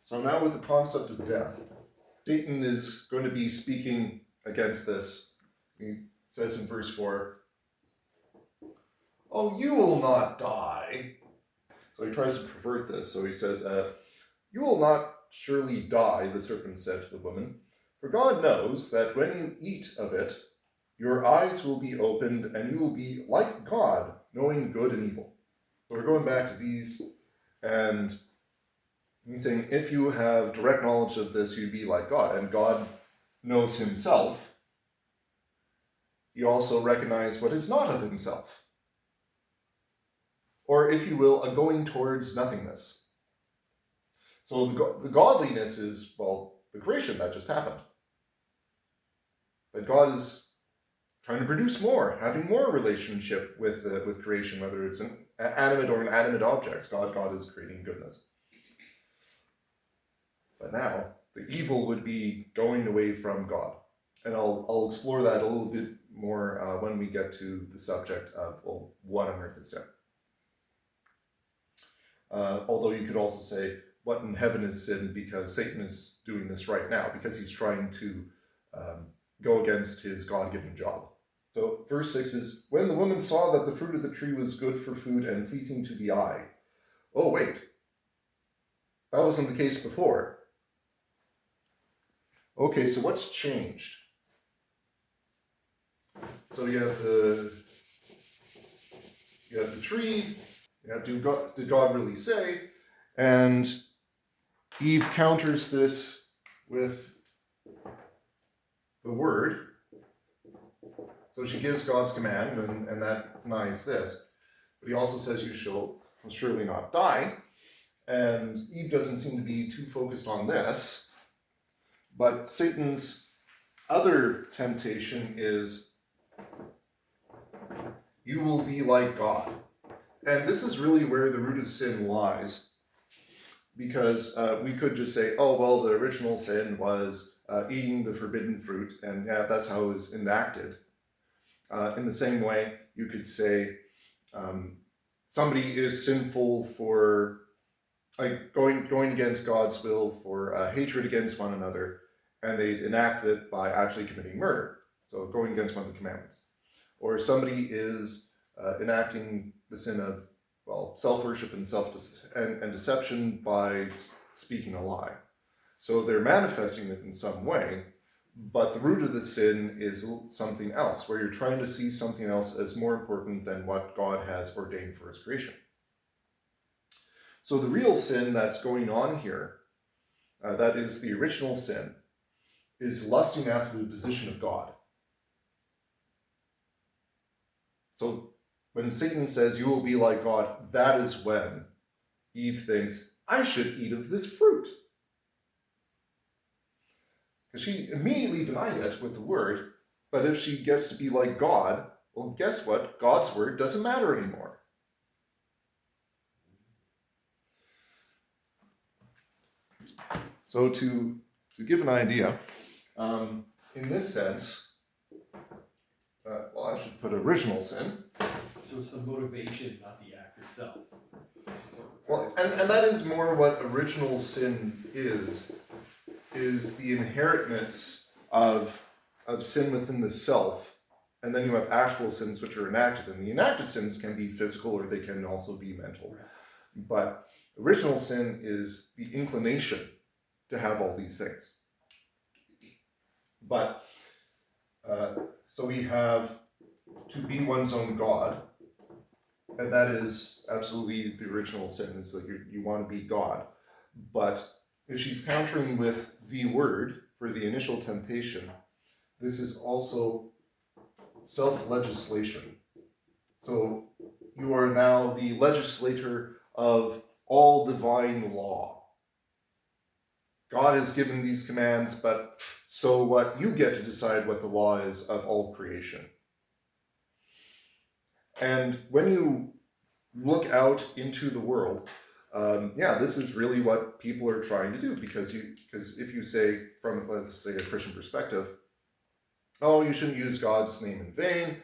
So now with the concept of death, Satan is going to be speaking against this. He says in verse 4, "Oh, you will not die." So he tries to pervert this. So he says, "You will not surely die," the serpent said to the woman, "for God knows that when you eat of it, your eyes will be opened and you will be like God, knowing good and evil." So we're going back to these, and he's saying, if you have direct knowledge of this, you'd be like God, and God knows himself. He also recognizes what is not of himself. Or, if you will, a going towards nothingness. So the godliness is, well, the creation that just happened. That God is trying to produce more, having more relationship with creation, whether it's an animate or inanimate objects. God is creating goodness. But now, the evil would be going away from God. And I'll explore that a little bit more when we get to the subject of, well, what on earth is sin? Although you could also say, what in heaven is sin, because Satan is doing this right now, because he's trying to go against his God-given job. So verse 6 is, when the woman saw that the fruit of the tree was good for food and pleasing to the eye. Oh, wait. That wasn't the case before. Okay, so what's changed? So you have the tree, you have did God really say? And Eve counters this with the word. So she gives God's command, and that denies this. But he also says, you shall surely not die. And Eve doesn't seem to be too focused on this. But Satan's other temptation is, you will be like God. And this is really where the root of sin lies. Because we could just say, oh, well, the original sin was eating the forbidden fruit, and yeah, that's how it was enacted. In the same way, you could say somebody is sinful for going against God's will, for hatred against one another, and they enact it by actually committing murder, so going against one of the commandments. Or somebody is enacting the sin of, well, self-worship and deception by speaking a lie. So they're manifesting it in some way, but the root of the sin is something else, where you're trying to see something else as more important than what God has ordained for his creation. So the real sin that's going on here, that is the original sin, is lusting after the position of God. So when Satan says, you will be like God, that is when Eve thinks, I should eat of this fruit. Because she immediately denied it with the word, but if she gets to be like God, well, guess what? God's word doesn't matter anymore. So to give an idea, in this sense, well, I should put original sin. So it's the motivation, not the act itself. Well, and that is more what original sin is the inherentness of sin within the self, and then you have actual sins which are enacted, and the enacted sins can be physical or they can also be mental. But original sin is the inclination to have all these things. But so we have to be one's own God, and that is absolutely the original sin, is that you want to be God. But if she's countering with the word for the initial temptation, this is also self-legislation. So you are now the legislator of all divine law. God has given these commands, but so what? You get to decide what the law is of all creation. And when you look out into the world, this is really what people are trying to do, because if you say, from, let's say, a Christian perspective, oh, you shouldn't use God's name in vain,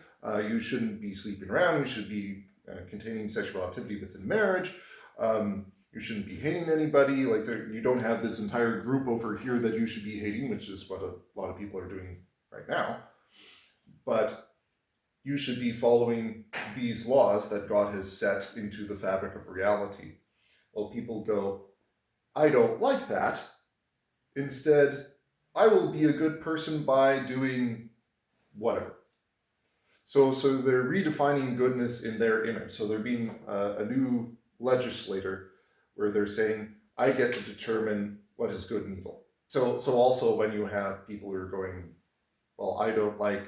you shouldn't be sleeping around, you should be containing sexual activity within marriage, You shouldn't be hating anybody. Like you don't have this entire group over here that you should be hating, which is what a lot of people are doing right now. But you should be following these laws that God has set into the fabric of reality. Well, people go, I don't like that. Instead, I will be a good person by doing whatever. So they're redefining goodness in their image. So they're being a new legislator where they're saying, I get to determine what is good and evil. So also when you have people who are going, well, I don't like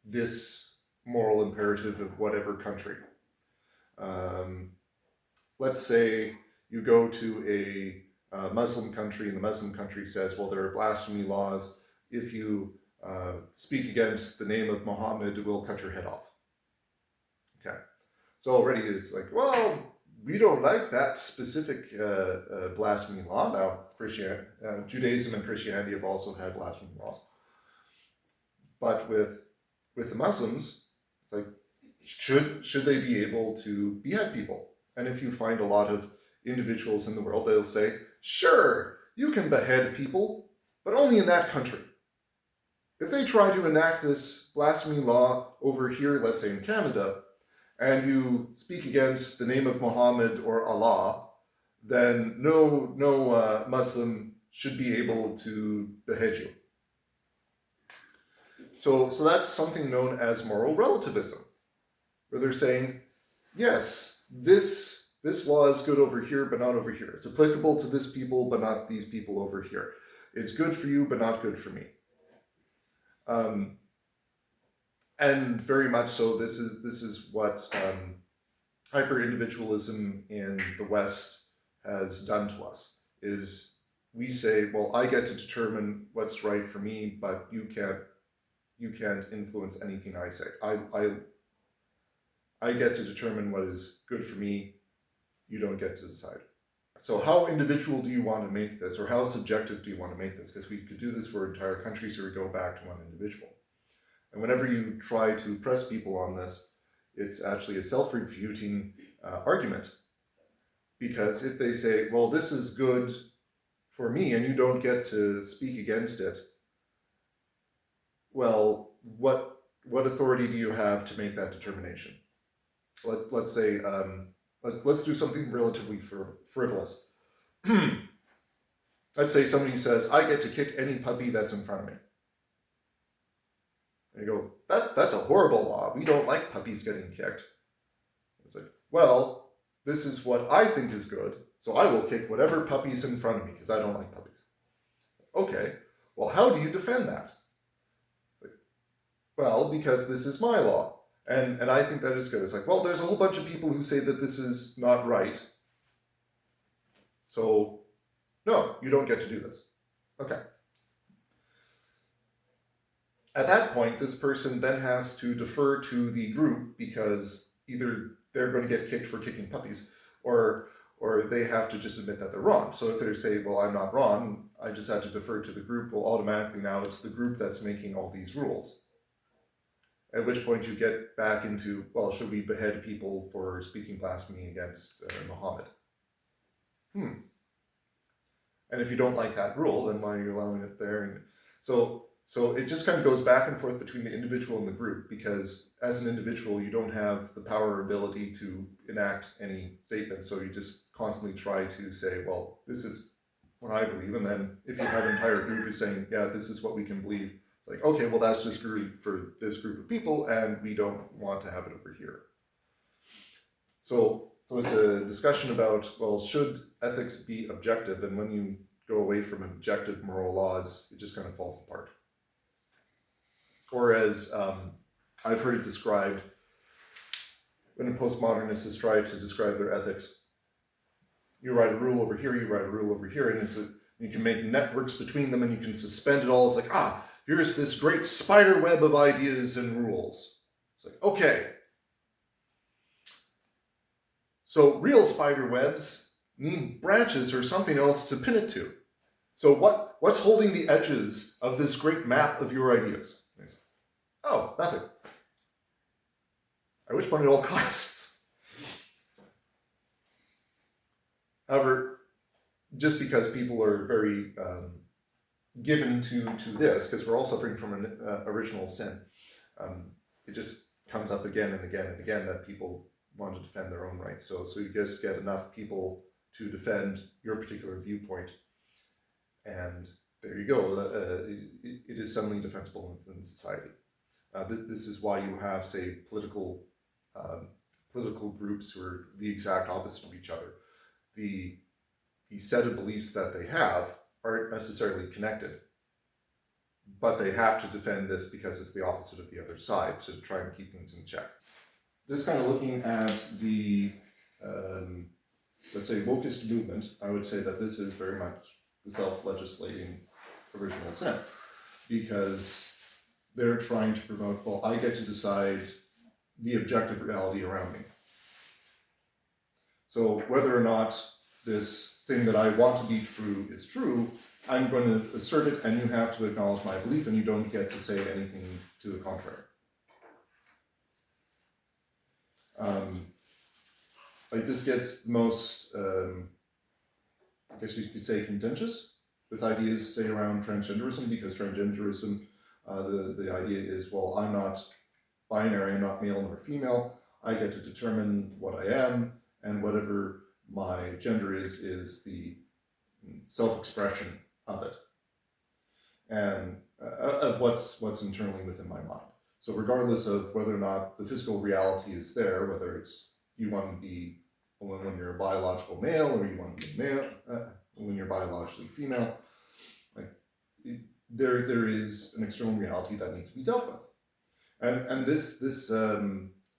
this moral imperative of whatever country. Let's say you go to a Muslim country and the Muslim country says, well, there are blasphemy laws. If you speak against the name of Muhammad, we'll cut your head off. Okay. So already it's like, well, we don't like that specific blasphemy law. Now, Judaism and Christianity have also had blasphemy laws. But with the Muslims, it's like, should they be able to behead people? And if you find a lot of individuals in the world, they'll say, sure, you can behead people, but only in that country. If they try to enact this blasphemy law over here, let's say in Canada, and you speak against the name of Muhammad or Allah, then no Muslim should be able to behead you. So that's something known as moral relativism, where they're saying, yes, this law is good over here, but not over here. It's applicable to this people, but not these people over here. It's good for you, but not good for me. And very much so, this is what hyper-individualism in the West has done to us, is we say, well, I get to determine what's right for me, but you can't influence anything I say. I get to determine what is good for me, you don't get to decide. So how individual do you want to make this, or how subjective do you want to make this? Because we could do this for entire countries, or we go back to one individual. And whenever you try to press people on this, it's actually a self-refuting argument. Because if they say, well, this is good for me, and you don't get to speak against it, well, what authority do you have to make that determination? Let's say, let's do something relatively frivolous. Let's say somebody says, I get to kick any puppy that's in front of me. And you go, that's a horrible law. We don't like puppies getting kicked. It's like, well, this is what I think is good, so I will kick whatever puppy's in front of me because I don't like puppies. Okay, well, how do you defend that? It's like, well, because this is my law. And I think that is good. It's like, well, there's a whole bunch of people who say that this is not right. So, no, you don't get to do this. Okay. At that point, this person then has to defer to the group because either they're going to get kicked for kicking puppies or they have to just admit that they're wrong. So if they say, well, I'm not wrong, I just had to defer to the group, well, automatically now it's the group that's making all these rules. At which point you get back into, well, should we behead people for speaking blasphemy against Muhammad? And if you don't like that rule, then why are you allowing it there? And so it just kind of goes back and forth between the individual and the group, because as an individual, you don't have the power or ability to enact any statement. So you just constantly try to say, well, this is what I believe. And then if you have an entire group who's saying, yeah, this is what we can believe, it's like, okay, well, that's just for this group of people, and we don't want to have it over here. So it's a discussion about, well, should ethics be objective? And when you go away from objective moral laws, it just kind of falls apart. Or as I've heard it described, when postmodernists has tried to describe their ethics, you write a rule over here, you write a rule over here, and you can make networks between them, and you can suspend it all. It's like, here's this great spider web of ideas and rules. It's like, okay. So real spider webs need branches or something else to pin it to. So what's holding the edges of this great map of your ideas? Oh, nothing. At which point it all collapses. However, just because people are very given to this, because we're all suffering from an original sin, it just comes up again and again and again that people want to defend their own rights. So you just get enough people to defend your particular viewpoint, and there you go. It is suddenly defensible within society. This is why you have, say, political groups who are the exact opposite of each other. The set of beliefs that they have aren't necessarily connected, but they have to defend this because it's the opposite of the other side to try and keep things in check. Just kind of looking at the, let's say, wokeist movement, I would say that this is very much the self-legislating original sin, because they're trying to promote, well, I get to decide the objective reality around me. So whether or not this thing that I want to be true is true, I'm going to assert it, and you have to acknowledge my belief, and you don't get to say anything to the contrary. Like this gets most, I guess you could say, contentious with ideas, say, around transgenderism, because transgenderism, the idea is, well, I'm not binary, I'm not male nor female, I get to determine what I am, and whatever my gender is the self-expression of it, and of what's internally within my mind. So regardless of whether or not the physical reality is there, whether it's you want to be when you're a biological male, or you want to be male when you're biologically female, like there is an external reality that needs to be dealt with, and this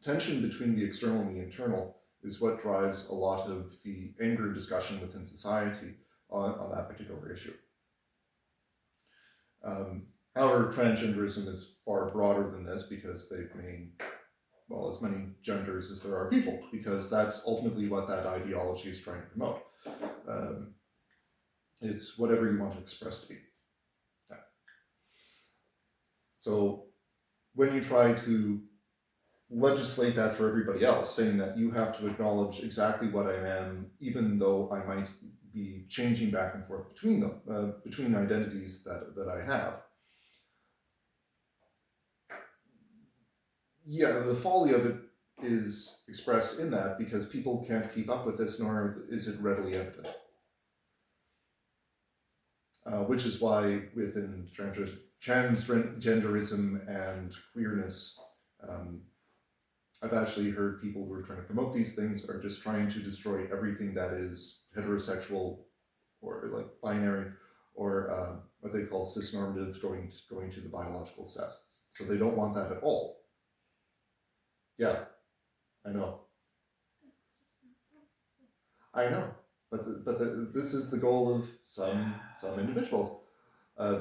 tension between the external and the internal is what drives a lot of the anger discussion within society on that particular issue. However, transgenderism is far broader than this, because they've made, well, as many genders as there are people, because that's ultimately what that ideology is trying to promote. It's whatever you want to express to be. Yeah. So when you try to legislate that for everybody else, saying that you have to acknowledge exactly what I am, even though I might be changing back and forth between them, between the identities that I have. Yeah, the folly of it is expressed in that, because people can't keep up with this, nor is it readily evident. Which is why within transgenderism and queerness, I've actually heard people who are trying to promote these things are just trying to destroy everything that is heterosexual, or like binary, or what they call cisnormative, going to the biological sex. So they don't want that at all. Yeah, I know. That's just not possible. I know, but this is the goal of some individuals,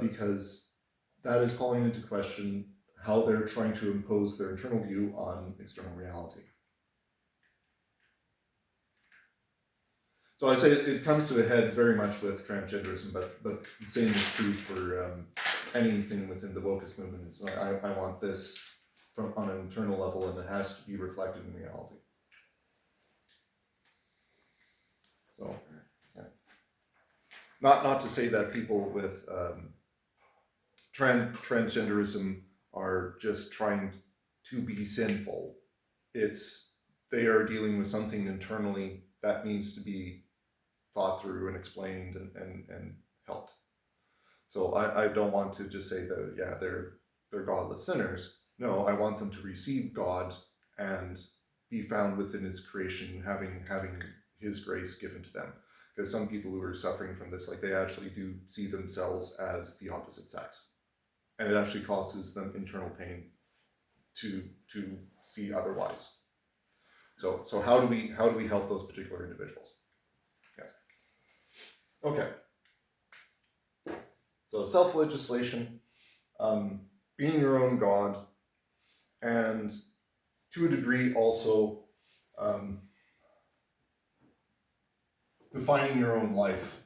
because that is calling into question how they're trying to impose their internal view on external reality. So I say it comes to a head very much with transgenderism, but the same is true for anything within the wokeist movement. Is I want this on an internal level, and it has to be reflected in reality. So, yeah. Not to say that people with transgenderism are just trying to be sinful. It's they are dealing with something internally that needs to be thought through and explained and helped. So I don't want to just say that, yeah, they're godless sinners. No, I want them to receive God and be found within his creation, having his grace given to them. Because some people who are suffering from this, like, they actually do see themselves as the opposite sex. And it actually causes them internal pain to see otherwise. So how do we help those particular individuals? Yes. Okay. So self-legislation, being your own God, and to a degree also defining your own life.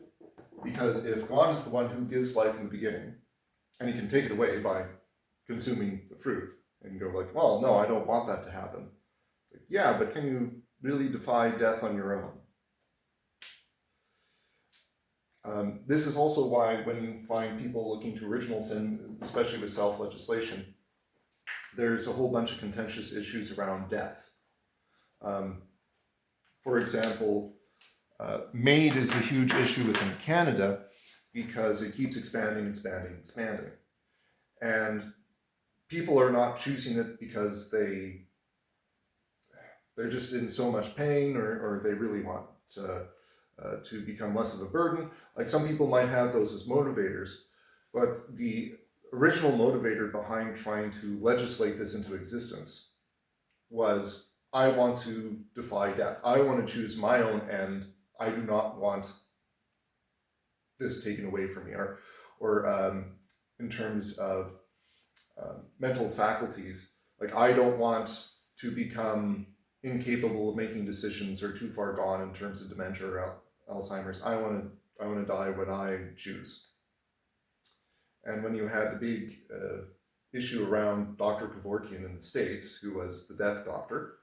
Because if God is the one who gives life in the beginning, and he can take it away by consuming the fruit, and you go like, well, no, I don't want that to happen. Like, yeah, but can you really defy death on your own? This is also why when you find people looking to original sin, especially with self-legislation, there's a whole bunch of contentious issues around death. For example, MAID is a huge issue within Canada because it keeps expanding. And people are not choosing it because they're just in so much pain or they really want to become less of a burden. Like some people might have those as motivators, but the original motivator behind trying to legislate this into existence was, I want to defy death. I want to choose my own end. I do not want this taken away from me. Or in terms of mental faculties, like I don't want to become incapable of making decisions or too far gone in terms of dementia or Alzheimer's. I want to die when I choose. And when you had the big issue around Dr. Kevorkian in the States, who was the death doctor,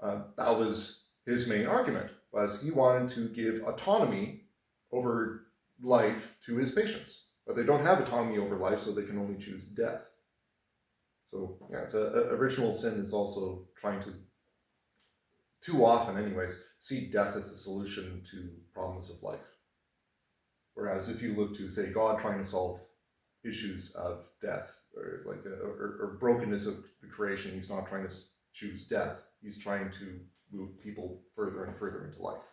that was his main argument, was he wanted to give autonomy over life to his patients. But they don't have autonomy over life, so they can only choose death. So yeah, it's original sin is also trying to, too often anyways, see death as a solution to problems of life. Whereas if you look to, say, God trying to solve issues of death or like or brokenness of the creation, he's not trying to choose death. He's trying to move people further and further into life.